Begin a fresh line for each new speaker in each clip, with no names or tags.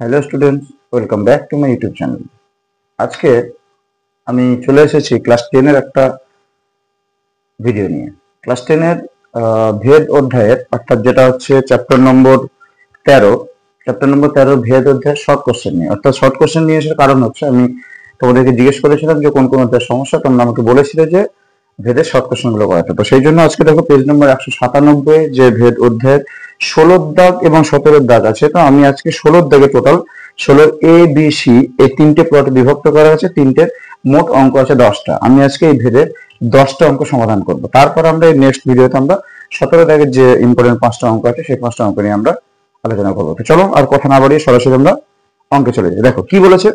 Hello students, welcome back to my YouTube channel. আজকে আমি চলে এসেছি ক্লাস 10 এর একটা ভিডিও নিয়ে। ক্লাস 10 এর ভেদ অধ্যায়ের, অর্থাৎ যেটা হচ্ছে চ্যাপ্টার নম্বর 13 ভেদ অধ্যায়ের শর্ট কোশ্চেন নিয়ে। অর্থাৎ শর্ট কোশ্চেন নিয়ে আসার কারণ হচ্ছে, আমি তোমাদেরকে জিজ্ঞেস করেছিলাম যে কোন কোন অধ্যায়ের সমস্যা, তোমরা আমাকে বলেছিলে যে ভেদের শর্ট কোশ্চেন গুলো করাতে। তো সেই জন্য আজকে দেখো পেজ নম্বর 197 যে ভেদ অধ্যায়ের 16 দাগ এবং 17 দাগ আছে। তো আমি আজকে 16 দাগে টোটাল 16 এ বি সি এই তিনটে প্লটে বিভক্ত করা আছে, তিনটের মোট অঙ্ক আছে 10টা। আমি আজকে এই ভেদের 10টা অঙ্ক সমাধান করব। তারপর আমরা এই নেক্সট ভিডিওতে আমরা 17 দাগের যে ইম্পর্টেন্ট 5টা অঙ্ক আছে সেই 5টা অঙ্ক নিয়ে আমরা আলোচনা করবো। তো চলো আর কথা না বাড়িয়ে সরাসরি আমরা অঙ্কে চলে যাই। দেখো কি বলেছে।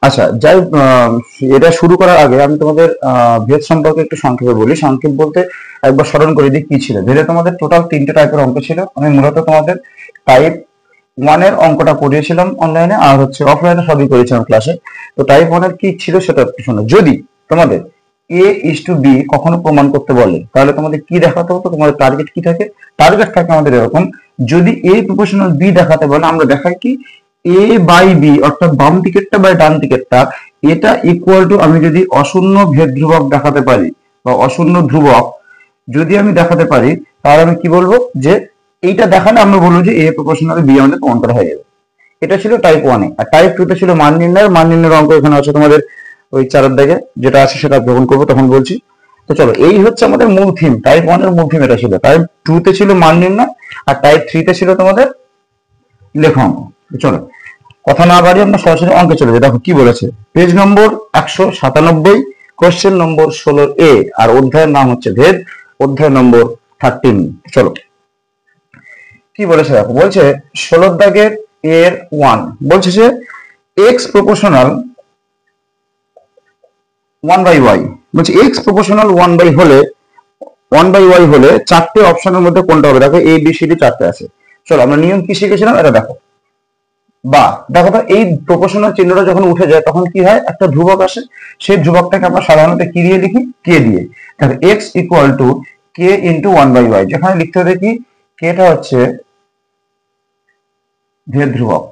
আচ্ছা, যাই এটা শুরু করার আগে আমি তোমাদের ভেদ সম্পর্কে একটু সংক্ষেপে বলি। সংক্ষেপ বলতে একবার স্মরণ করে দিই কি ছিল ভেদে। তোমাদের টোটাল 3টে টাইপের অঙ্ক ছিল। আমি মূলত তোমাদের টাইপ 1 এর অঙ্কটা পড়িয়েছিলাম অনলাইনে, আর হচ্ছে অফলাইনে সবই করেছিলাম ক্লাসে। তো টাইপ 1 এর কি ছিল সেটা একটু শোনো। যদি তোমাদের A/B কখনো প্রমাণ করতে বলে, তাহলে তোমাদের কি দেখাতে হতো? তোমাদের টার্গেট কি থাকে? টার্গেট থাকে আমাদের এরকম, যদি A প্রপোর্শনাল B দেখাতে বলে, আমরা দেখাই কি A বাই B, অর্থাৎ বাম দিকেরটা বাই ডান দিকেরটা, এটা ইকুয়াল টু, আমি যদি অশূন্য ভেদ ধ্রুবক দেখাতে পারি বা অশূন্য ধ্রুবক যদি আমি দেখাতে পারি, তাহলে আমি কি বলবো যে এইটা দেখালে আমরা বলবো যে A প্রপোর্শনাল B আমাদের প্রমাণ করা হয়ে যাবে। এটা ছিল টাইপ 1 এ। আর টাইপ 2 তে ছিল মান নির্ণয়ের অঙ্ক। এখানে আছে তোমাদের ওই 4 দাগে যেটা আছে, সেটা যখন করবো তখন বলছি। তো চলো, এই হচ্ছে আমাদের মূল থিম। টাইপ 1 এর মূল থিম এটা ছিল। টাইপ 2 তে ছিল মান নির্ণয়, আর টাইপ 3 তে ছিল তোমাদের লেখা অঙ্ক। চলো কথা না বাড়িয়ে আমরা সরাসরি অঙ্কে চলে যাই। দেখো কি বলেছে। পেজ নম্বর 197, কোশ্চেন নম্বর 16A, আর অধ্যায়ের নাম হচ্ছে ভেদ, অধ্যায় নম্বর 13। চলো কি বলেছে দেখো। বলছে 16 দাগের এর 1 বলছে যে এক্স প্রপোর্শনাল 1 বাই ওয়াই। বলছে এক্স প্রপোর্শনাল 1 বাই ওয়াই হলে চারটে অপশনের মধ্যে কোনটা হবে? দেখো এ বি সি ডি চারটে আছে। চলো আমরা নিয়ম কি শিখেছিলাম এটা দেখো। বা দেখো তো, এই প্রপোর্শনাল চিহ্নটা যখন উঠে যায় তখন কি হয়? একটা ধ্রুবক আসে। সেই ধ্রুবকটাকে আমরা সাধারণত কি দিয়ে লিখি? কে দিয়ে। দেখো x equal to k into 1 by y, যেখানে লিখতে হবে কি কেটা হচ্ছে ভেদ ধ্রুবক।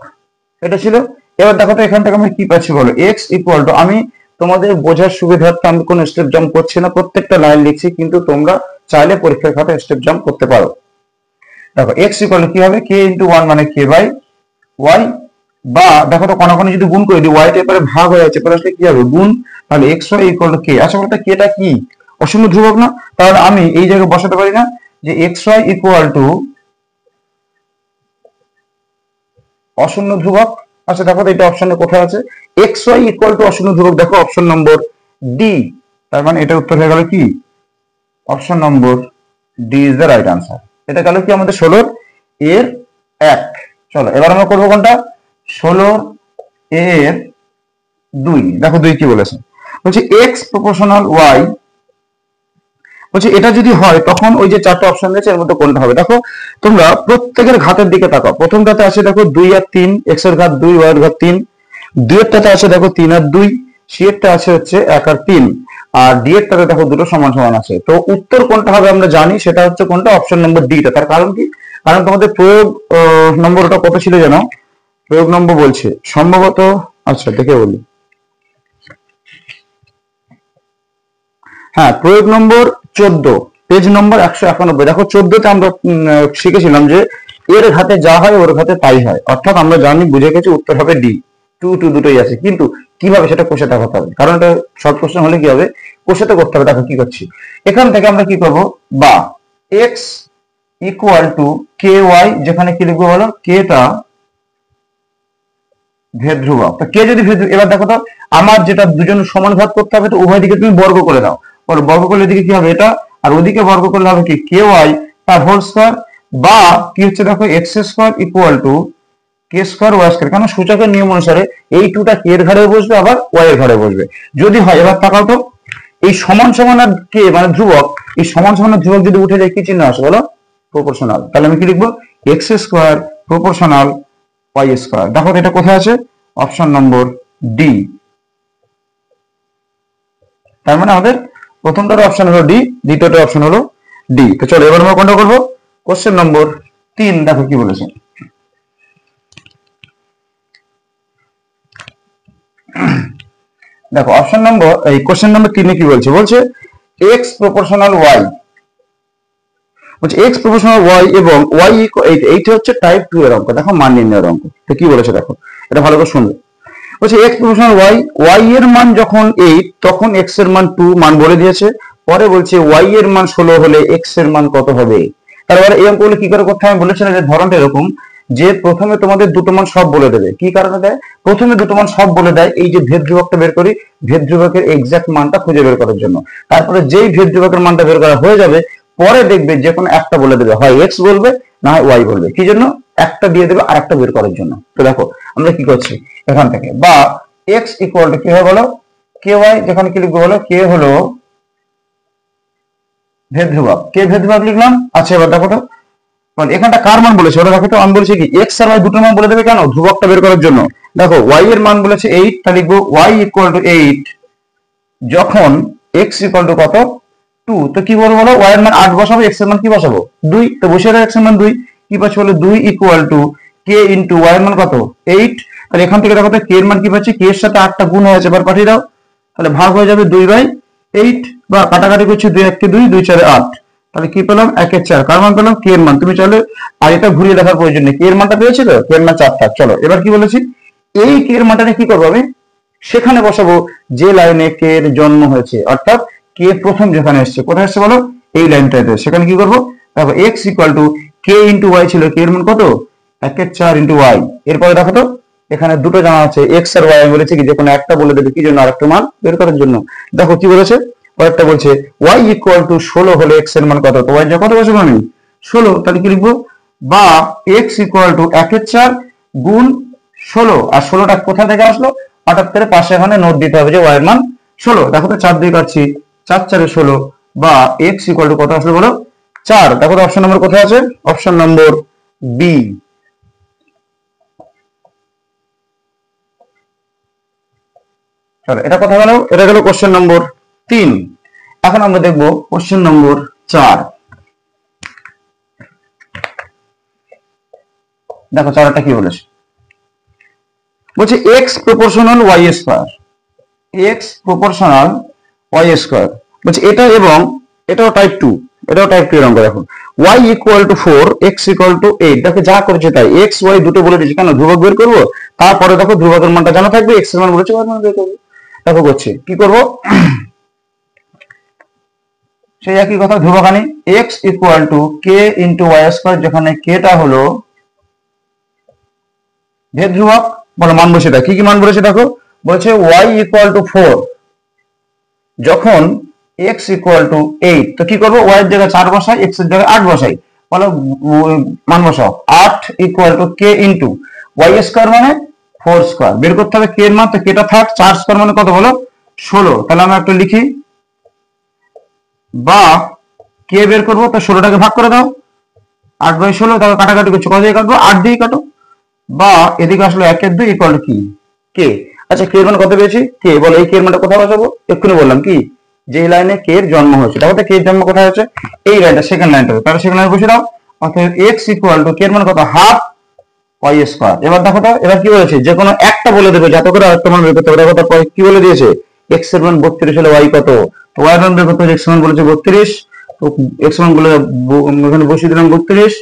এটা ছিল। এবার দেখো তো এখান থেকে আমি কি পাচ্ছি বলো। এক্স ইকুয়াল টু, আমি তোমাদের বোঝার সুবিধার্থে আমি কোনো স্টেপ জাম্প করছি না, প্রত্যেকটা লাইন লিখছি, কিন্তু তোমরা চাইলে পরীক্ষার খাতায় স্টেপ জাম্প করতে পারো। দেখো এক্স ইকুয়াল টু কি হবে? কে ইন্টু 1 মানে কে বাই ওয়াই। বা দেখো তো কোন যদি গুণ করে দিই, ওয়াই টা এবারে ভাগ হয়ে যাচ্ছে, পরে আসলে কি হবে? গুণ। তাহলে এক্স ওয়াই ইকুয়াল টু কে। আচ্ছা বলতে কেটা কি? অশূন্য ধ্রুবক না? তাহলে আমি এই জায়গায় বসাতে পারি না যে এক্স ওয়াই ইকুয়াল টু অশূন্য ধ্রুবক? আচ্ছা দেখো তো এটা অপশনে কোথায় আছে? এক্স ওয়াই ইকুয়াল টু অশূন্য ধ্রুবক, দেখো অপশন নম্বর ডি। তার মানে এটা উত্তর হয়ে গেল কি option number D is the right answer. এটা গেল কি আমাদের 16 এর 1। চলো এবার আমরা করবো কোনটা? 16 এর 2। দেখো 2 কি বলেছে। বলছে এক্স প্রপোর্শনাল ওয়াই। বলছে এটা যদি হয় তখন ওই যে চারটা অপশন রয়েছে এর মধ্যে কোনটা হবে? দেখো তোমরা প্রত্যেকের ঘাতের দিকে তাকাও। প্রথমটাতে আছে দেখো 2 আর 3, এক্স এর ঘাত 2, ওয়াই এর ঘাত 3। দুইয়েরটাতে আছে দেখো 3 আর 2, সি এরটা আছে হচ্ছে 1 আর 3, আর ডি এরটাতে দেখো দুটো সমান সমান আছে। তো উত্তর কোনটা হবে আমরা জানি, সেটা হচ্ছে কোনটা? অপশন নম্বর ডি টা। তার কারণ কি? কারণ তোমাদের প্রয়োগ নম্বর ওটা কত ছিল জানো? প্রয়োগ নম্বর বলছে সম্ভবত, আচ্ছা দেখে বলি। হ্যাঁ, প্রয়োগ নম্বর 14, পেজ নম্বর 191। দেখো 14 তে আমরা শিখেছিলাম যে এর ঘাতে যা হয় ওর ঘাতে তাই হয়। অর্থাৎ আমরা জানি, বুঝে গেছি উত্তর হবে ডি। 2 2 দুটোই আছে, কিন্তু কিভাবে সেটা কষে দেখাতে হবে। কারণ এটা শর্ট কোশ্চেন হলে কি হবে? কষেতে করতে হবে। দেখো কি করছি। এখান থেকে আমরা কি করব? বা x equal to k y, যেখানে কি লিখবো বলো? কেটা ভেদ ধ্রুবক। তো কে যদি ভেদ, এবার দেখো তো আমার যেটা দুজন সমান ভাগ করতে হবে, তো উভয় দিকে তুমি বর্গ করে দাও। বর্গ করলে এদিকে কি হবে? এটা। আর ওদিকে বর্গ করলে হবে কি? কে ওয়াই তার হোল স্কয়ার। বা কি হচ্ছে দেখো, x square equal to k square y square. কারণ সূচকের নিয়ম অনুসারে এই টুটা কে এর ঘরে বসবে, আবার ওয়াই এর ঘরে বসবে। যদি হয়, এবার তাকাও তো, এই সমান সমান আর কে মানে ধ্রুবক, এই সমান সমান ধ্রুবক যদি উঠে যায় কি চিহ্ন আসে বলো? প্রপোর্শনাল। তাহলে আমি কি লিখবো? X square proportional y square. দেখো এটা কোথায় আছে? Option number D. তার মানে আমাদের প্রথমটার অপশন হলো ডি, দ্বিতীয়টার অপশন হলো ডি। তো চলো এবার আমরা কোনটা করবো? Question number 3। দেখো কি বলেছে। দেখো অপশন নম্বর এই কোশ্চেন নম্বর 3 কি বলছে, বলছে এক্স প্রপোর্শনাল ওয়াই, বলছে এক্স প্রপোর্শনাল ওয়াই এবং ওয়াই ইকুয়াল এইটা হচ্ছে টাইপ 2 এর অঙ্ক। দেখো মান নির্ণয়ের অঙ্ক। তো কি বলেছে দেখো, এটা ভালো করে শুনবে। বলছে এক্স প্রপোর্শনাল ওয়াই, ওয়াই এর মান যখন 8 তখন এক্স এর মান 2 মান বলে দিয়েছে। পরে বলছে ওয়াই এর মান 16 হলে এক্স এর মান কত হবে। তারপরে এই অঙ্কগুলো কি করে করতে হয় আমি বলেছিলাম যে ধরনটা এরকম, যে প্রথমে তোমাদের দুটো মান সব বলে দেবে। কি কারণে দেয়, প্রথমে দুটো মান সব বলে দেয় এই যে ভেদ ধ্রুবকটা বের করি, ভেদ ধ্রুবকের এক্সাক্ট মানটা খুঁজে বের করার জন্য। তারপরে যেই ভেদ ধ্রুবকের মানটা বের করা হয়ে যাবে, পরে দেখবে যে কোনো একটা বলে দেবে, হয় এক্স বলবে না হয় ওয়াই বলবে। কি জন্য, একটা দিয়ে দেবে আর একটা বের করার জন্য। তো দেখো আমরা কি করছি এখান থেকে, বা এক্স ইকুয়াল টু কি হবে বলো, কে ওয়াই, যেখানে কি লিখবো বলো, কে হলো ভেদ ধ্রুবক, কে ভেদ ধ্রুবক লিখলাম। আচ্ছা এবার দেখো তো এখানটা কার মান বলেছে ওটা দেখো তো। আমি বলেছি কি এক্স আর ওয়াই দুটো মান বলে দেবে, কেন, ধ্রুবকটা বের করার জন্য। দেখো ওয়াই এর মান বলেছে 8, তা লিখবো ওয়াই ইকুয়াল টু 8 যখন এক্স ইকুয়াল টু কত 2। তো কি বলবো বলো, ওয়াই এর মান 8 বসাবো, এক্স এর মান কি বসাবো 2। তো বসিয়ে দাও এক্স এর মান 2, কি পাচ্ছি বলো 2 equal to k into y এর মান কত 8। তাহলে এখান থেকে দেখো তো কে এর মান কি পাচ্ছি, কে এর সাথে 8টা গুণ হয়েছে, এবার পাঠিয়ে দাও। তাহলে ভাগ হয়ে যাবে 2/8, বা কাটাকাটি করছি 2 1 2 2 4 8। তাহলে কি পেলাম 1 এর 4, কার মান পেলাম কে এর মান। তুমি চাইলে আর এটা ঘুরিয়ে দেখার প্রয়োজন নেই, কে এর মানটা পেয়েছি তো, কে এর মান 4 থাক। চলো এবার কি বলেছি, এই কে এর মানটা কি করবো আমি, সেখানে বসাবো যে লাইনে কে এর জন্ম হয়েছে, অর্থাৎ কে প্রথম যেখানে এসছে, কোথায় এসছে বলো এই লাইনটাতে, সেখানে কি করবো দেখো x equal to k into y ছিল, কে এর মান কত 1 এর 4 ইন্টু ওয়াই। এরপরে দেখো তো এখানে দুটো জানা আছে এক্স আর ওয়াই, আমি বলেছি কি যে কোনো একটা বলে দেবে, কি জন্য, আরেকটা মান বের করার জন্য। দেখো কি বলেছে, পরেরটা বলছে ওয়াই ইকুয়াল টু 16 হলে এক্স এর মান কত। তো ওয়াই কত বসবো আমি 16, তাহলে কি লিখবো, বা এক্স ইকুয়াল টু 1 এর 4 গুণ 16, আর 16টা কোথা থেকে আসলো, হঠাৎ করে পাশে এখানে নোট দিতে হবে যে ওয়াই এর মান 16। দেখো তো 4 দিয়ে কাটছি, 4 4 16, বা এক্স ইকুয়াল টু কত আসলো বলো 4। দেখো তো অপশন নম্বর কোথায় আছে, অপশন নম্বর বি। চলো এটা কথা গেল, এটা গেল কোশ্চেন নম্বর 3। এখন আমরা দেখবো কোশ্চেন নম্বর 4। দেখো 4টা কি বলেছে, বলছে x proportional y square, x proportional y square, বলছে এটা এবং এটাও টাইপ 2, এটাও টাইপ 2 এর অঙ্ক। দেখো y equal to 4 x equal two 8, দেখো যা করেছে তাই x y দুটো বলে দিয়েছে, কেন ধ্রুবক বের করবো, তারপরে দেখো ধ্রুবকের মানটা জানা থাকবে, x এর মান বলেছে y এর মান বের করবো। দেখো করছি কি করব, সেই একই কথা, ধ্রুবক আনি x ইকুয়াল টু k ইন্টু ওয়াই স্কয়ার, যেখানে k টা হলো ভেদ ধ্রুবক। বলো মান বসে দেয়, কি কি মান বলেছে দেখো, বলছে y ইকুয়াল টু 4 যখন x ইকুয়াল টু 8। তো কি করবো, y এর জায়গায় 4 বসাই, x এর জায়গায় 8 বসাই। বলো মান বসাও, 8 ইকুয়াল টু k ইন্টু ওয়াই স্কয়ার মানে 4 স্কয়ার, বের করতে হবে k এর মান। তো k টা থাক, 4 স্কয়ার মানে কত বলো 16। তাহলে আমরা একটু লিখি, বা k বের করবো, তো 16টাকে ভাগ করে দাও 8/16, তাহলে কাটাকাটি করছো, কত দিয়ে কাটবো 8 দিয়ে কাটো, বা এদিকে আসলো 1 এর 2 ইকুয়াল টু কি k। আচ্ছা k এর মান কত পেয়েছি, k, বলো এই k এর মানটা কোথায় বসাবো, এক্ষুনি বললাম কি যে লাইনে k এর জন্ম হয়েছে। দেখো তো k এর জন্ম কোথায় হয়েছে, এই লাইনটা, সেকেন্ড লাইনটা, তাহলে সেকেন্ড লাইনে বসে দাও। অর্থাৎ x ইকুয়াল টু k এর মান কত হাফ ওয়াই স্কয়ার। এবার দেখো তো এবার কি বলেছে, যে কোনো একটা বলে দেবে যাতে করে আরেকটা মান বের করতে হবে। দেখো তারপর কি বলে দিয়েছে, x এর মান 32 হলে y কত, তো y এর মান বের করতে হবে, x এর মান বলেছে 32, তো x এর মান গুলো এখানে বসিয়ে দিলাম 32,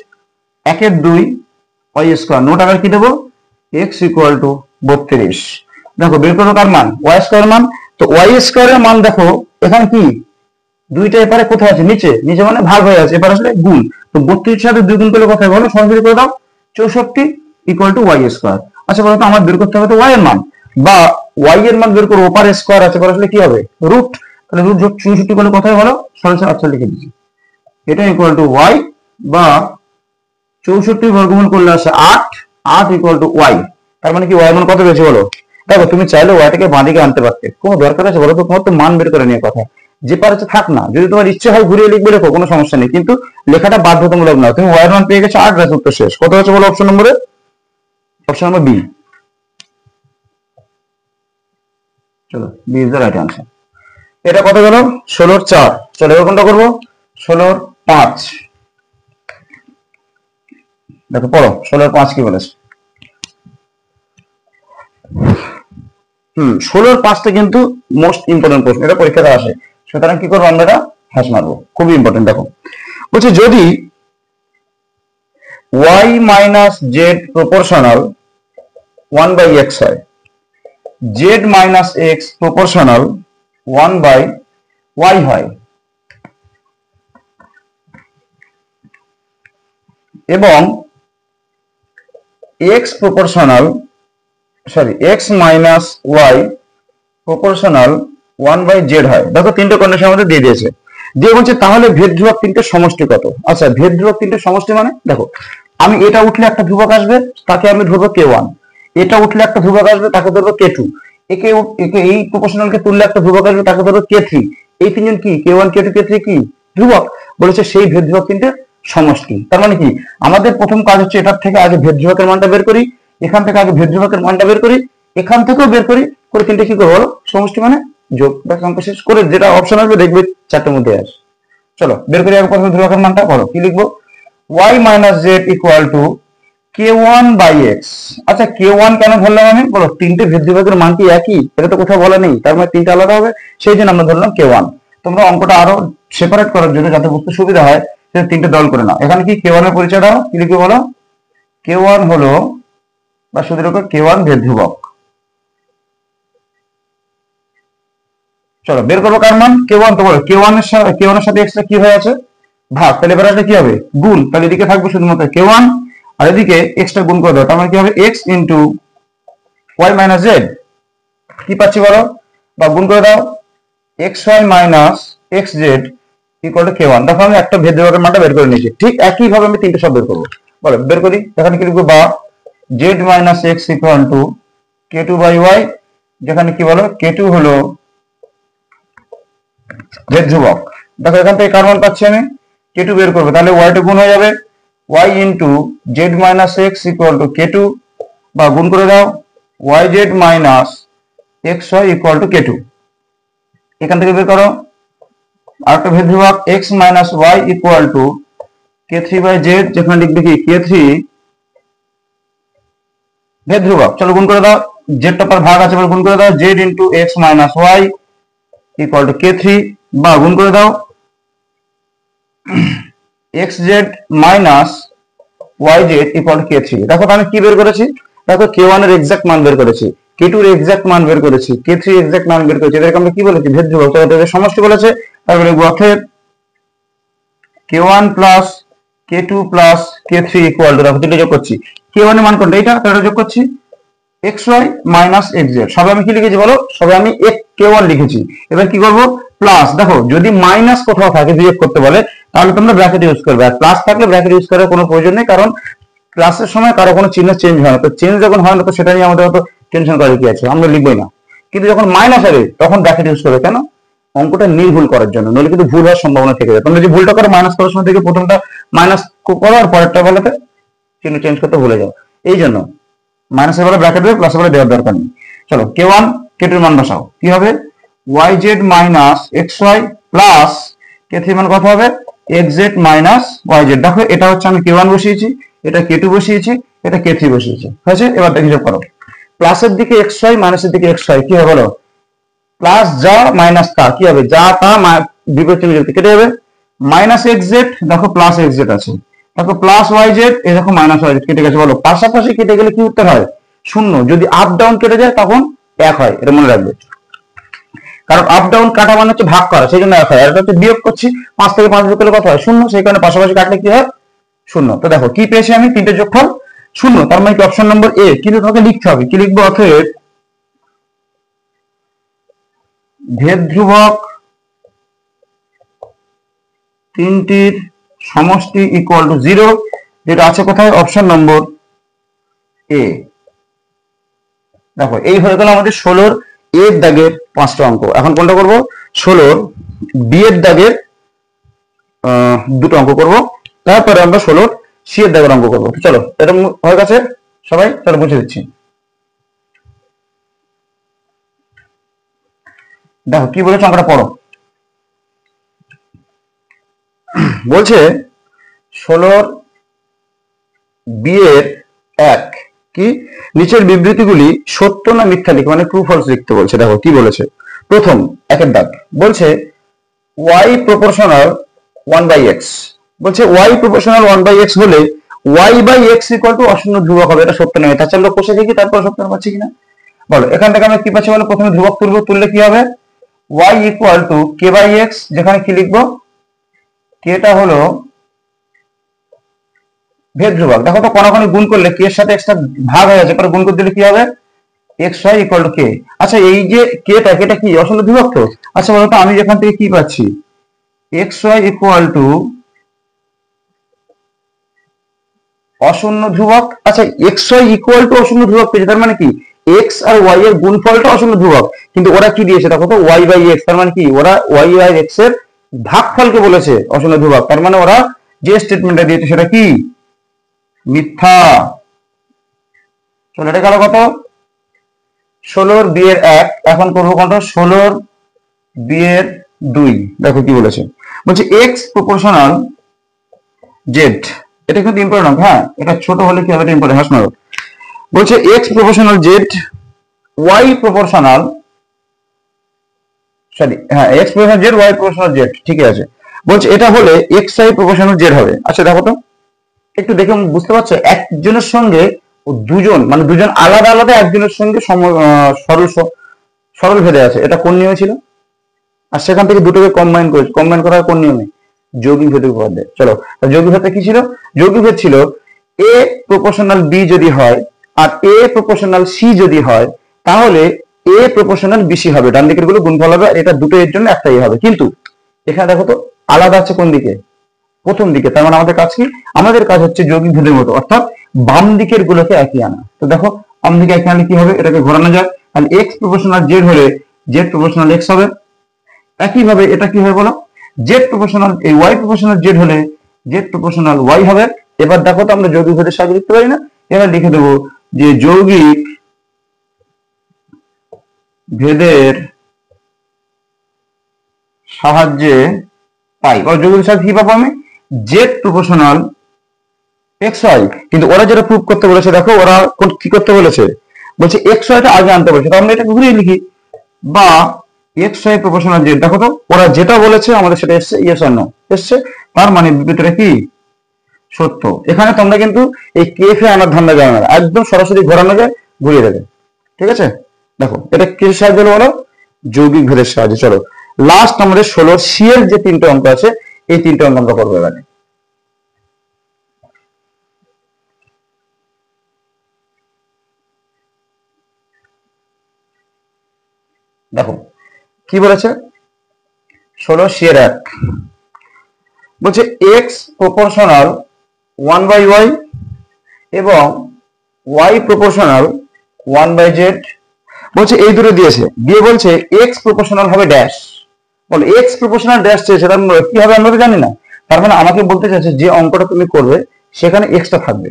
1 এর 2 ওয়াই স্কয়ার, নোট আবার কি দেবো x ইকুয়াল টু 32। দেখো বের করো কার মান, ওয়াই স্কয়ার মান। তো ওয়াই স্কয়ারের মান দেখো এখানে কি দুইটা এপারে কোথায় আছে, নিচে, নিচে মানে ভাগ হয়ে আছে, এবার আসলে গুণ। তো 32 সাথে 2 গুণ করলে কোথায় বলো, সরাসরি করে দাও 64 ইকুয়াল টু ওয়াই স্কয়ার। আচ্ছা বলো তো আমার বের করতে হবে তো ওয়াই এর মান, বা ওয়াই এর মান বের করবো, ওপারে স্কয়ার আছে, আসলে কি হবে রুট। তাহলে রুট 64 করলে কোথায় বলো, সরাসরি আচ্ছা লিখে দিচ্ছি, এটা ইকুয়াল টু ওয়াই, বা 64 বর্গমূল করলে আসে 8, 8 ইকুয়াল টু ওয়াই। তার মানে কি ওয়াই মান কত পেয়েছে বলো। দেখো তুমি চাইলে ওয়াইটাকে বাঁদিকে আনতে পারতে, কোনো দরকার আছে বলো তো, তোমার তো মান বের করে নিয়ে কথা, যে পারছে থাক না, যদি তোমার ইচ্ছে হয় ঘুরিয়ে লিখবে রেখো, কোনো সমস্যা নেই, কিন্তু লেখাটা বাধ্যতামূলক না। তুমি ওয়াই মান পেয়ে গেছো 8, ব্যাস উত্তর শেষ। কত হচ্ছে বলো অপশন নম্বরে, অপশন নম্বর বি। চলো B is the right answer. এটা কত গেল 16/4। চলো এবার কোনটা করবো 16/5। দেখো পড়ো 16/5 কি বলেছে। 16/5টা কিন্তু মোস্ট ইম্পর্টেন্ট প্রশ্ন, এটা পরীক্ষাতে আসে, সুতরাং কি করবো আমরা, এটা হ্যাশ মারবো, খুবই ইম্পর্টেন্ট। দেখো বলছে যদি y minus Z proportional 1/x হয়, z minus x proportional 1/y হয়, এবং x minus y proportional 1/z হয়। দেখো তিনটে কন্ডিশন আমাদের দিয়ে দিয়েছে, দিয়ে বলছে তাহলে ভেদ ধ্রুবক তিনটে সমষ্টি কত। আচ্ছা, ভেদ ধ্রুবক তিনটে সমষ্টি মানে দেখো, আমি এটা উঠলে একটা ধ্রুবক আসবে, তাকে আমি ধরবো k1, এটা উঠলে একটা ধ্রুবক আসবে, তাকে ধরবো k2, একে এই প্রপোর্শনালকে তুললে একটা ধ্রুবক আসবে, তাকে ধরবো k3। এই তিনজন কি k1 k2 k3 কি ধ্রুবক, বলেছে সেই ভেদ ধ্রুবক তিনটে সমষ্টি। তার মানে কি, আমাদের প্রথম কাজ হচ্ছে এটার থেকে আগে ভেদ ধ্রুবকের মানটা বের করি, এখান থেকে আগে ভেদ ধ্রুবকের মানটা বের করি, এখান থেকেও বের করি, করে তিনটে কি করবো সমষ্টি মানে যোগ, অঙ্ক শেষ করে যেটা অপশন আসবে দেখবে চারটের মধ্যে আসে। চলো বের করি, আগে প্রথমে ধ্রুবকের মানটা বলো, কি লিখবো, y minus Z equal to k1/x। আচ্ছা k1 কেন ধরলাম আমি, বলো তিনটে ভেদ ধ্রুবকের মান কি একই, এটা তো কোথাও বলা নেই, তার মানে তিনটে আলাদা হবে, সেই জন্য আমরা ধরলাম k1। তোমরা অঙ্কটা আরো সেপারেট করার জন্য যাতে বুঝতে সুবিধা হয় সেটা তিনটে দল করে নাও। এখানে কি k1 এর পরিচয় দাও, কি লিখবে বলো, k1 হলো বা শুধু লিখো k1 ভেদ ধ্রুবক। চলো বের করবো কার মান, k1। তো বলো k1 এর সাথে x কি হয়ে আছে, ভাগ, তাহলে এবার আসলে কি হবে গুণ, তাহলে এদিকে থাকবে শুধুমাত্র k1 আর এদিকে x টা গুণ করে দাও, তার মানে কি হবে x into y minus Z, কি পাচ্ছি বলো, বা গুণ করে দাও xy minus xz equal to k1। দেখো আমি একটা ভেদ ধ্রুবকের মানটা বের করে নিয়েছি, ঠিক একই ভাবে আমি তিনটে সব বের করবো, বলো বের করি। এখানে কি লিখবো, বা z minus x equal two k2/y, যেখানে কি বলো k2 হলো ভেদ ধ্রুবক। দেখো এখান থেকে কার মান পাচ্ছি আমি, k2 বের করবো, তাহলে y টা গুণ হয়ে যাবে y into Z minus x equal two k2, বা গুণ করে দাও yz minus xy equal to k2। এখান থেকে বের করো আরেকটা ভেদ ধ্রুবক x minus y equal to k3/z, যেখানে লিখবে কি k3 ভেদ ধ্রুবক। চলো গুণ করে দাও, জেডটা পর ভাগ আছে, গুণ করে দাও z into x minus y equal to k3, বা গুণ করে দাও xz minus yz equal to k3। দেখো আমি কি বের করেছি, দেখো k1 এর এক্সাক্ট মান বের করেছি, k2 এর এক্সাক্ট মান বের করেছি, k3 এর এক্সাক্ট মান বের করেছি, এদেরকে আমরা কি বলেছি ভেদ ধ্রুবক, এদের সমষ্টি বলেছে। তারপরে অতএব k1 plus k2 plus k3 equal to, দেখো দুটো যোগ করছি, k1 এর মান কোনটা এটা, তাহলে যোগ করছি xy মাইনাস xz, সবে আমি কি লিখেছি বলো, সবে আমি k1 লিখেছি। এবার কি করব, প্লাস, দেখো যদি মাইনাস কোথাও থাকে বিয়োগ করতে বলে তাহলে তোমরা ব্র্যাকেট ইউজ করবে, আর প্লাস থাকলে ব্র্যাকেট ইউজ করার কোনো প্রয়োজন নেই, কারণ ক্লাসের সময় কারো কোনো চিহ্ন চেঞ্জ হয় না, তো চেঞ্জ যখন হয় না তো সেটা নিয়ে আমাদের অত টেনশন করার কি আছে, আমরা লিখবোই না। কিন্তু যখন মাইনাস হবে তখন ব্র্যাকেট ইউজ করবে, কেন, অঙ্কটা নির্ভুল করার জন্য, নইলে কিন্তু ভুল হওয়ার সম্ভাবনা থেকে যায়। তোমরা যে ভুলটা করো মাইনাস করার সময় থেকে প্রথমটা মাইনাস করো আর পরেরটা বেলাতে চিহ্ন চেঞ্জ করতে ভুলে যাও, এই জন্য মাইনাসের বেলা ব্র্যাকেট দেবে, প্লাসের বেলা দেওয়ার দরকার নেই। চলো k1 k2 এর মান বসাও, কি হবে yz minus xy plus k3 মান কত হবে xz মাইনাস yz। দেখো এটা হচ্ছে আমি k1 বসিয়েছি, এটা k2 বসিয়েছি, এটা k3 বসিয়েছি, হয়েছে। এবার দেখে যোগ করো, প্লাসের দিকে xy মাইনাসের দিকে xy, কি হবে বলো, প্লাস যা মাইনাস তা, কি হবে যা তা বিপরীত চিহ্ন কেটে যাবে, মাইনাস xz, দেখো প্লাস xz আছে, দেখো প্লাস yz, এই দেখো মাইনাস yz কেটে গেছে, বলো পাশাপাশি কেটে গেলে কি উত্তর হয় শূন্য, যদি আপ ডাউন কেটে যায় তখন এক হয়, এটা মনে রাখবে, কারণ আপ ডাউন কাটা মানে হচ্ছে ভাগ করা, সেই জন্য এক হয়, আর এটা হচ্ছে বিয়োগ করছি, 5 থেকে 5 বিয়োগ করলে কত হয় শূন্য, সেই কারণে পাশাপাশি কাটলে কি হয় শূন্য। তো দেখো কি পেয়েছি আমি, তিনটে যোগফল শূন্য, তার মানে কি অপশন নম্বর এ। কিন্তু তোমাকে লিখতে হবে, কি লিখবো, অতএব ভেদ ধ্রুবক তিনটির সমষ্টি ইকুয়াল টু 0, যেটা আছে কোথায় অপশন নম্বর এ। দেখো এই হয়ে গেল আমাদের 16 এর দাগের 5টা অঙ্ক। এখন কোনটা করব, 16 বি এর দাগের 2টো অঙ্ক করব, তারপরে আমরা 16 সি এর দাগের অঙ্ক করব। চলো এটা হয়ে গেছে সবাই, চলো বুঝে দিচ্ছি। দেখো কি বলেছে অঙ্কটা পড়ো, বলছে 16 বি এর 1 কি নিচের বিবৃতিগুলি সত্য না মিথ্যা লিখে, মানে ট্রু ফলস লিখতে বলছে। দেখো কি বলেছে, প্রথম একের দাগ বলছে y প্রপোর্শনাল 1/x, বলছে y প্রপোর্শনাল 1/x হলে y/x ইকুয়াল টু অশূন্য ধ্রুবক হবে। এটা সত্য নয়, তাহলে আমরা কষে দেখি তারপর সত্য পাচ্ছি কিনা। বলো এখান থেকে আমরা কি পাচ্ছি বলো, প্রথমে ধ্রুবক তুলবো, তুললে কি হবে y ইকুয়াল টু k/x, যেখানে কি লিখবো কেটা হলো ভেদ ধ্রুবক। দেখো তো কোনখানে গুণ করলে k এর সাথে একটা ভাগ হয়ে যাচ্ছে, পরে গুণ করে দিলে কি হবে xy ইকুয়াল টু k। আচ্ছা এই যে কেটা কি অশূন্য ধ্রুবক তো? আচ্ছা বলতো আমি যেখান থেকে কি পাচ্ছি xy ইকুয়াল টু অশূন্য ধ্রুবক। আচ্ছা xy ইকুয়াল টু অশূন্য ধ্রুবক পেয়েছে, তার মানে কি x আর y এর গুণফলটা অশূন্য ধ্রুবক, কিন্তু ওরা কি দিয়েছে দেখো তো y/x, তার মানে কি ওরা y/x এর ভাগফলকে বলেছে অশূন্য ধ্রুবক, তার মানে ওরা যে স্টেটমেন্টটা দিয়েছে সেটা কি মিথ্যা। চলো এটা গেল কত 16 বিয়ের 1, এখন করবো কত 16 বিয়ের 2। দেখো কি বলেছে, বলছে x প্রপোর্শনাল z, এটা কিন্তু ইম্পর্টেন্ট। হ্যাঁ এটা ছোট হলে কি হবে, এটা ইম্পর্টেন্ট হাসনা। বলছে x proportional z, y proportional sorry হ্যাঁ x proportional z, y proportional z, ঠিকই আছে। বলছে এটা হলে xy প্রপোর্শনাল z হবে। আচ্ছা দেখো তো একটু দেখে বুঝতে পারছো, একজনের সঙ্গে দুজন মানে দুজন আলাদা আলাদা একজনের সঙ্গে সরল ভেদে আছে, এটা কোন নিয়মে ছিল? আর সেখান থেকে দুটোকে কম্বাইন করেছে, কম্বাইন করার কোন নিয়মে? যৌগিক ভেদের উপর দেয়। চলো যৌগিক ভেদটা কি ছিল? যৌগিক ভেদ ছিল a প্রপোর্শনাল b যদি হয় আর a প্রপোর্শনাল c যদি হয়, তাহলে a প্রপোর্শনাল bc হবে, ডান দিকের গুলো গুণফল হবে, আর এটা দুটো এর জন্য একটাই হবে। কিন্তু এখানে দেখো তো আলাদা আছে কোন দিকে? প্রথম দিকে। তার মানে আমাদের কাজ কি? আমাদের কাজ হচ্ছে যৌগিক ভেদের মতো, অর্থাৎ বাম দিকের গুলোকে একই আনা। তো দেখো বাম দিকে একই আনলে কি হবে, এটাকে ঘোরানো যায়, তাহলে x প্রপোর্শনাল z হলে z প্রপোর্শনাল x হবে। একইভাবে এটা কি হবে বলো, z প্রপোর্শনাল এই y প্রপোর্শনাল z হলে z প্রপোর্শনাল y হবে। এবার দেখো তো আমরা যৌগিক ভেদের সাহায্যে লিখতে পারি না? এবার লিখে দেবো যে যৌগিক ভেদের সাহায্যে পাই, বা যৌগিক সাহায্যে কি পাবো আমি z প্রপোর্শনাল xy। কিন্তু ওরা যেটা প্রুভ করতে বলেছে, দেখো ওরা কি করতে বলেছে, বলছে xy টা আগে আনতে বলেছে, তো আমরা এটা ঘুরিয়ে লিখি বা xy প্রপোর্শনাল z। দেখো তো ওরা যেটা বলেছে আমাদের সেটা এসছে, ইয়েস অর নো এসছে, তার মানে বিবৃতিটা কি সত্য। এখানে তোমরা কিন্তু এই কেফে আনার ধান্দা যাবে না, একদম সরাসরি ঘোরানো যায়, ঘুরিয়ে দেবে। ঠিক আছে, দেখো এটা কিসের সাহায্যে বলো, যৌগিক ভেদের সাহায্যে। চলো লাস্ট আমাদের 16 সি এর যে তিনটে অঙ্ক আছে, এই তিনটে অঙ্ক আমরা করবো এবারে। দেখো কি বলেছে 16 সি এর 1, বলছে x প্রপোর্শনাল 1/y এবং y প্রপোর্শনাল 1/z। বলছে এই দুটো দিয়েছে, দিয়ে বলছে x প্রপোর্শনাল হবে ড্যাশ। বলে x প্রপোর্শনাল ড্যাশ চেয়েছে, তার মানে কি হবে আমরা তো জানি না। তার মানে আমাকে বলতে চাইছে যে অঙ্কটা তুমি করবে সেখানে x টা থাকবে,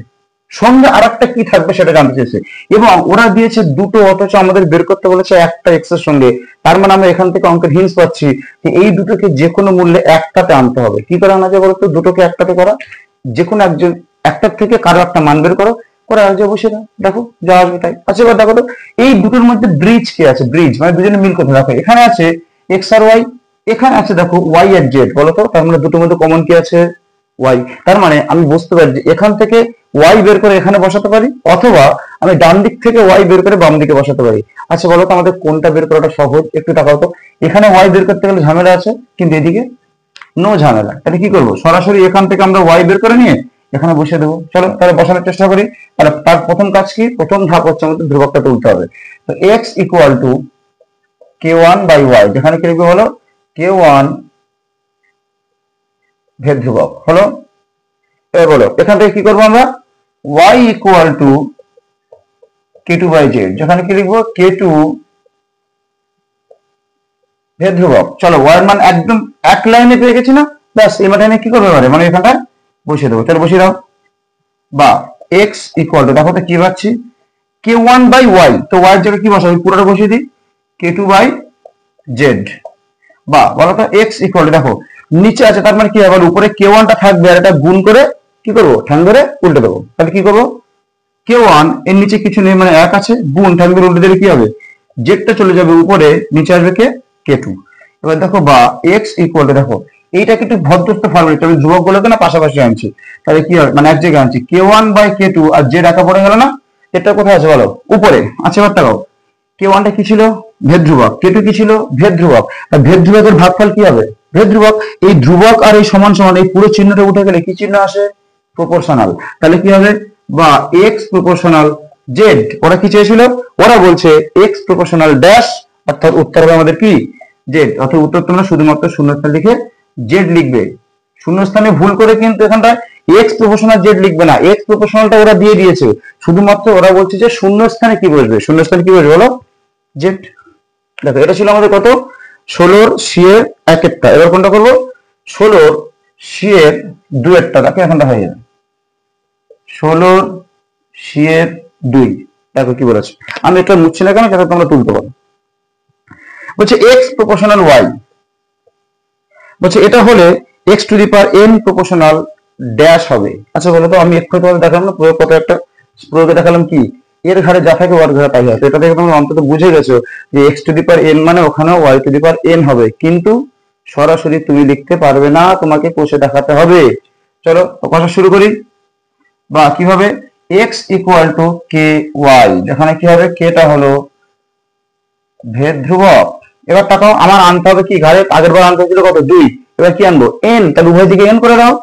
সঙ্গে আরেকটা কি থাকবে সেটা জানতে চেয়েছে। এবং ওরা দিয়েছে দুটো, অথচ আমাদের বের করতে বলেছে একটা x এর সঙ্গে। তার মানে আমরা এখান থেকে অঙ্কের হিন্স পাচ্ছি যে এই দুটোকে যে কোনো মূল্যে একটাতে আনতে হবে। কি করে আনা যায় বলতো? দুটোকে একটাতে করা, যে কোনো একজন একটার থেকে কারো একটা মান বের করো, করে আসবে বসে দাও, দেখো যা আসবে তাই। আচ্ছা এবার দেখো তো এই দুটোর মধ্যে ব্রিজ কি আছে, ব্রিজ মানে দুজনে মিল কোথায়? দেখো এখানে আছে x আর y, এখানে আছে দেখো y আর z, বলো তো তার মানে দুটোর মধ্যে কমন কি আছে? y। তার মানে আমি বুঝতে পারি যে এখান থেকে y বের করে এখানে বসাতে পারি, অথবা আমি ডান দিক থেকে y বের করে বাম দিকে বসাতে পারি। আচ্ছা বলো তো আমাদের কোনটা বের করাটা সহজ? একটু তাকাও তো, এখানে y বের করতে গেলে ঝামেলা আছে, কিন্তু এদিকে নো ঝামেলা। তাহলে কি করবো, সরাসরি এখান থেকে আমরা y বের করে নিয়ে এখানে বসিয়ে দেবো। চলো তাহলে বসানোর চেষ্টা করি। তাহলে তার প্রথম কাজ কি, প্রথম ধাপ হচ্ছে আমাদের ধ্রুবকটা তুলতে হবে। তো x ইকুয়াল টু k1/y, যেখানে কি লিখবো হলো k1 ভেদ ধ্রুবক হলো। এবার বলো এখান থেকে কি করবো আমরা, y ইকুয়াল টু k2/z, যেখানে কি লিখবো k2 ভেদ ধ্রুবক। চলো y এর মান একদম এক লাইনে পেয়ে গেছি না, ব্যাস এই মানে কি করবে এবারে, মানে এখানটা বসিয়ে দেবো। তাহলে বসিয়ে দাও, বা x ইকুয়াল টু, দেখো তো কি পাচ্ছি k1/y, তো y এর জায়গায় কি বসাবো, পুরোটা বসিয়ে দিই k2/z, বা বলো তো x ইকুয়াল টু, দেখো নিচে আছে তার মানে কি হবে, উপরে k1 টা থাকবে আর এটা গুণ করে কি করবো, ঠ্যাং ধরে উল্টে দেবো। তাহলে কি করবো, k1 এর নিচে কিছু নেই মানে 1 আছে, গুণ ঠ্যাং ধরে উল্টে দিলে কি হবে, z টা চলে যাবে উপরে, নিচে আসবে কে k2। এবার দেখো বা x ইকুয়াল টু, দেখো এইটাকে একটু ভদ্রস্থ ফর্মুলা, আমি ধ্রুবক গুলোকে না পাশাপাশি আনছি, তাহলে কি হবে মানে এক জায়গায় আনছি k1 by k2 R z একা পড়ে গেল না, এটা কোথায় আছে বলো উপরে। আচ্ছা এবার তাকাও k1 টা কি ছিল ভেদ ধ্রুবক, k2 কি ছিল ভেদ ধ্রুবক, আর ভেদ ধ্রুবকের ভাগফল কি হবে ভেদ ধ্রুবক। এই ধ্রুবক আর এই সমান সমান এই পুরো চিহ্নটা উঠে গেলে কি চিহ্ন আসে প্রপোর্শনাল, তাহলে কি হবে বা x প্রপোর্শনাল z। ওরা কি চেয়েছিল, ওরা বলছে x প্রপোর্শনাল ড্যাশ, অর্থাৎ উত্তর হবে আমাদের কি z, অর্থাৎ উত্তর তোমরা শুধুমাত্র শূন্যস্থান লিখে z লিখবে। শূন্যস্থানে ভুল করে কিন্তু এখানটা x প্রপোর্শনাল z লিখবে না, x প্রপোর্শনালটা ওরা দিয়ে দিয়েছে, শুধুমাত্র ওরা বলছে যে শূন্যস্থানে কি বসবে, শূন্যস্থানে কি বসবে বলো z। দেখো এটা ছিল আমাদের কত 16 c এর 1 এর, এবার কোনটা করব 16 c এর 2 এর, তাকে এখানটা হয়ে যাবে 16 c এর 2। দেখো কি বলেছে, আমি এটা মুছছি না কেন যাতে তোমরা তুলতে পারো। বলছে x প্রপোর্শনাল y, বলছে এটা হলে x to the power n proportional dash হবে। আচ্ছা বলো তো, আমি একটু তোমাদের দেখালাম না প্রয়োগ, কত একটা প্রয়োগে দেখালাম কি এর ঘরে যা থাকে ওর ঘরে তাই হয়, এটা থেকে তোমরা অন্তত বুঝে গেছো যে x to the power n মানে ওখানেও y to the power n হবে, কিন্তু সরাসরি তুমি লিখতে পারবে না, তোমাকে কষে দেখাতে হবে। চলো কথা শুরু করি। বা কি হবে x ইকুয়াল টু ky, যেখানে কি হবে k টা হলো ভেদ ধ্রুবক। এবার তাকাও আমার আনতে হবে কি ঘরে, আগের বার আনতে হয়েছিল কত 2, এবার কি আনবো n, তাহলে উভয় দিকে n করে দাও,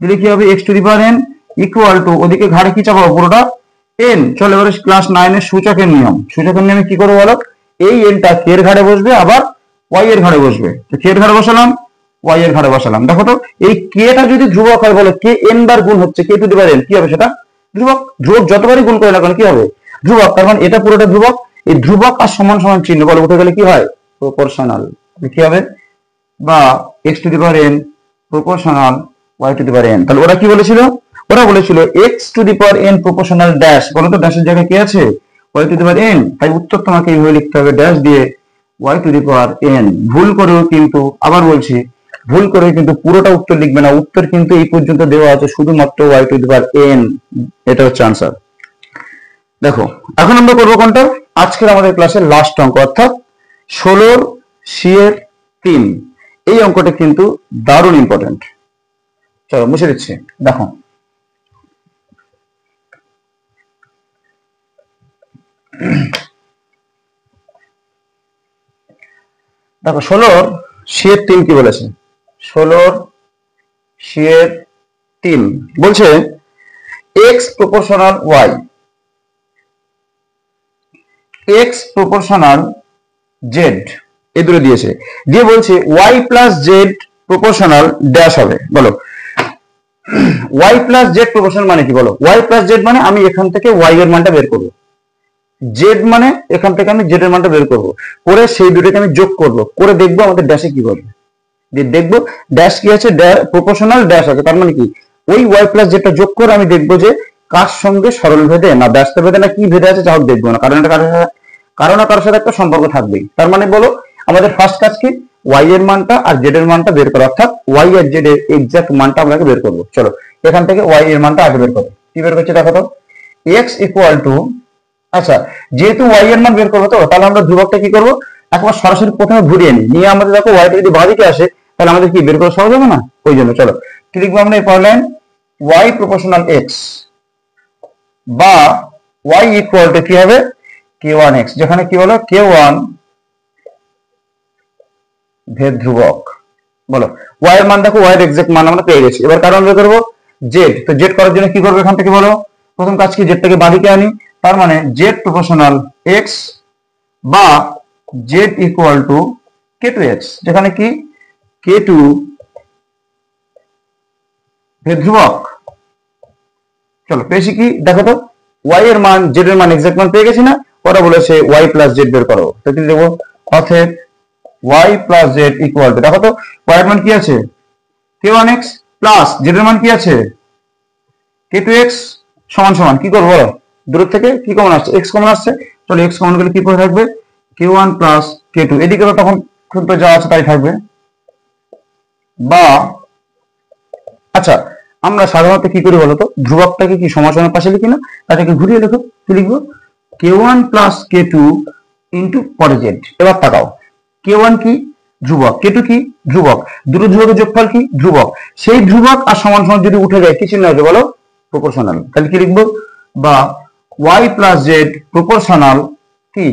দিলে কি হবে x to the power n equal to ওদিকে ঘাড়ে কি চাপাবো পুরোটা n। চলো এবারে ক্লাস 9 এর সূচকের নিয়ম, সূচকের নিয়মে কি করবো বলো, এই n টা k এর ঘাড়ে বসবে আবার y এর ঘাড়ে বসবে, তো k এর ঘাড়ে বসালাম y এর ঘাড়ে বসালাম। দেখো তো এই k টা যদি ধ্রুবক হয় বলে k n বার গুণ হচ্ছে k to the power n, কি হবে সেটা ধ্রুবক। ধ্রুবক যতবারই গুণ করে না কেন কি হবে ধ্রুবক, তার মানে এটা পুরোটা ধ্রুবক। এই ধ্রুবক আর সমান সমান চিহ্ন বলে উঠে গেলে কি হয় প্রপোর্শনাল, কি হবে বা x to the power n proportional y to the power n। তাহলে ওরা কি বলেছিল, ওরা বলেছিল x to the power n proportional dash, বলো তো ড্যাশের জায়গায় কি আছে y to the power n, তাই উত্তর তোমাকে এইভাবে লিখতে হবে ড্যাশ দিয়ে y to the power n। ভুল করেও কিন্তু, আবার বলছি ভুল করে কিন্তু পুরোটা উত্তর লিখবে না, উত্তর কিন্তু এই পর্যন্ত দেওয়া আছে শুধুমাত্র y to the power n, এটা হচ্ছে আনসার। দেখো এখন আমরা করবো কোনটা, আজকের আমাদের ক্লাসের লাস্ট অঙ্ক, অর্থাৎ 16 c এর 3। এই অঙ্কটা কিন্তু দারুণ ইম্পর্টেন্ট। চলো মুছে দিচ্ছি। দেখো দেখো 16 c এর 3 কি বলেছে, 16 c এর 3 বলছে x proportional y, x proportional z, এই দুটো দিয়েছে, দিয়ে বলছে y plus z proportional dash হবে। বলো y প্লাস z প্রপোর্শনাল মানে কি বলো, y প্লাস z মানে আমি এখান থেকে y এর মানটা বের করব, z মানে এখান থেকে আমি z এর মানটা বের করব, করে সেই দুটোকে আমি যোগ করব, করে দেখবো আমাদের ড্যাশে কি বলবে, যে দেখবো ড্যাশ কি আছে প্রপোর্শনাল ড্যাশ আছে, তার মানে কি ওই y প্লাস z টা যোগ করে আমি দেখবো যে কার সঙ্গে সরল ভেদে না ব্যস্ত ভেদে না কি ভেদে আছে, যা হোক দেখবো না, কারণ এটা কারো না কারোর সাথে একটা সম্পর্ক থাকবেই। তার মানে বলো আমাদের ফার্স্ট কাজ কি y এর মানটা আর z এর মানটা বের করা, অর্থাৎ y আর z এর এক্সাক্ট মানটা আমরা বের করবো। চলো এখান থেকে y এর মানটা আগে বের করো, কি বের করছে দেখো তো x ইকুয়াল টু, আচ্ছা যেহেতু y এর মান বের করবো তো তাহলে আমরা ধ্রুবকটা কি করবো একবার সরাসরি প্রথমে ঘুরিয়ে নিয়ে আমাদের দেখো y টা যদি বাঁদিকে আসে তাহলে আমাদের কি বের করা সহজ হবে না, ওই জন্য চলো কি লিখবো আমরা এই পরের লাইন y প্রপোর্শনাল x বা y ইকুয়াল টু কি হবে k1x, যেখানে কি হলো k1 ভেদ ধ্রুবক। বলো y এর মান দেখো y এর এক্সাক্ট মান আমরা পেয়ে গেছি, এবার কারণ বের করবো z, তো z করার জন্য কি করবো এখান থেকে বলো প্রথম কাজ কি z টাকে বাঁদিকে আনি, তার মানে z প্রপোর্শনাল x বা z ইকুয়াল টু k2x, যেখানে কি k2 ভেদ ধ্রুবক। চলো পেয়েছি কি দেখো তো y এর মান z এর মান এক্সাক্ট মান পেয়ে গেছি না, ওরা বলেছে y প্লাস z বের করো, তো কি দেবো অতএব y plus z equal to, দেখো তো y এর মান কি আছে k1x প্লাস z এর মান কি আছে k2x সমান সমান কি করবো বলো দূর থেকে কি কমন আসছে x কমন আসছে, চলো x কমন গেলে কি করে থাকবে k1 প্লাস k2, এদিকে তো তখন তো যা আছে তাই থাকবে। বা আচ্ছা আমরা সাধারণত কি করি বলতো ধ্রুবকটাকে কি সমাসনের পাশে লিখি না, তাটাকে ঘুরিয়ে লেখো, কি লিখবো k1 প্লাস k2 ইন্টু পরে z। এবার তাকাও k1 কি ধ্রুবক, k2 কি ধ্রুবক, দুটো ধ্রুবকের যোগফল কি ধ্রুবক। সেই ধ্রুবক আর সমান সমান যদি উঠে যায় কি চিহ্ন হবে বলো, প্রপোর্শনাল। তাহলে কি লিখবো, বা y প্লাস জেড প্রপোর্শনাল কি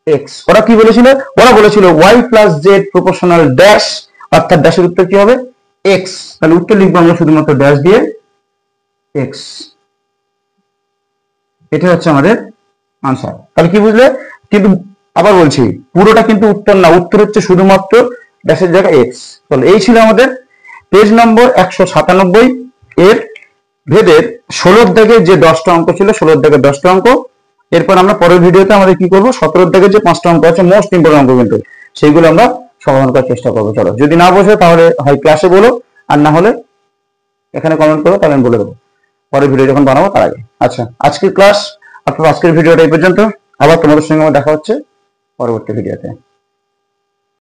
এক্স। ওরা কি বলেছিল, ওরা বলেছিল y plus Z proportional dash, অর্থাৎ ড্যাশের উত্তর কি হবে এক্স। তাহলে উত্তর লিখবো আমরা শুধুমাত্র ড্যাশ দিয়ে এক্স। এটা হচ্ছে আমাদের আনসার। তাহলে কি বুঝলে, কিন্তু আবার বলছি পুরোটা কিন্তু উত্তর না, উত্তর হচ্ছে শুধুমাত্র ড্যাশের জায়গায় এক্স। তাহলে এই ছিল আমাদের পেজ নম্বর 197 এর ভেদের 16 দাগের যে 10টা অঙ্ক ছিল, 16 দাগের 10টা অঙ্ক। এরপর আমরা পরের ভিডিওতে আমাদের কি করবো, 17 দাগের যে 5টা অঙ্ক আছে মোস্ট ইম্পর্টেন্ট অঙ্ক, কিন্তু সেইগুলো আমরা সমাধান করার চেষ্টা করবো। চলো, যদি না বোঝো তাহলে হয় ক্লাসে বলো, আর না হলে এখানে কমেন্ট করো, তাহলে আমি বলে দেবো পরের ভিডিও যখন বানাবো তার আগে। আচ্ছা, আজকের ক্লাস অর্থাৎ আজকের ভিডিওটা এই পর্যন্ত। আবার তোমাদের সঙ্গে আমার দেখা হচ্ছে পরবর্তী ভিডিওতে।